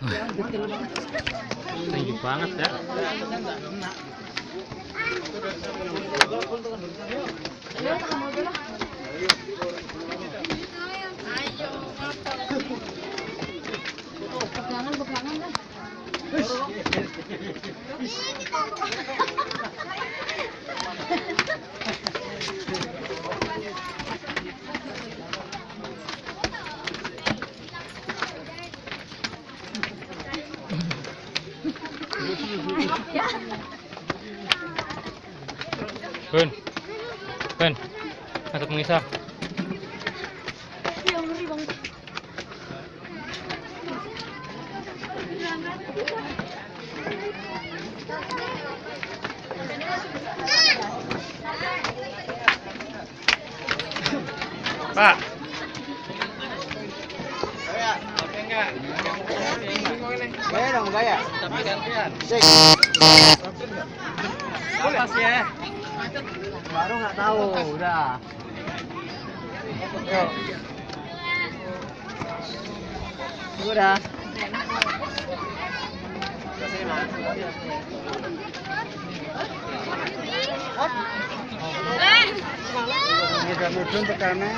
Tinggi banget ya. Pegangan kan. Bun, masuk mengisap. Yang ngeri banget. Pak. Gaya dong, gaya. Tapi gantian. Atas ya. Baru nggak tahu, udah. Yuk. Udah. Udah mudun tekannya.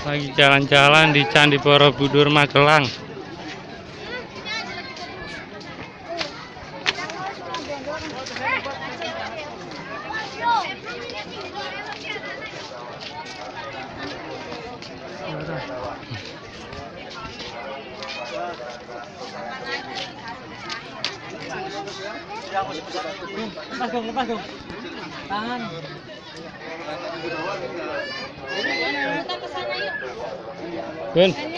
Lagi jalan-jalan di Candi Borobudur Magelang. Lepas dong. Tangan. Bun.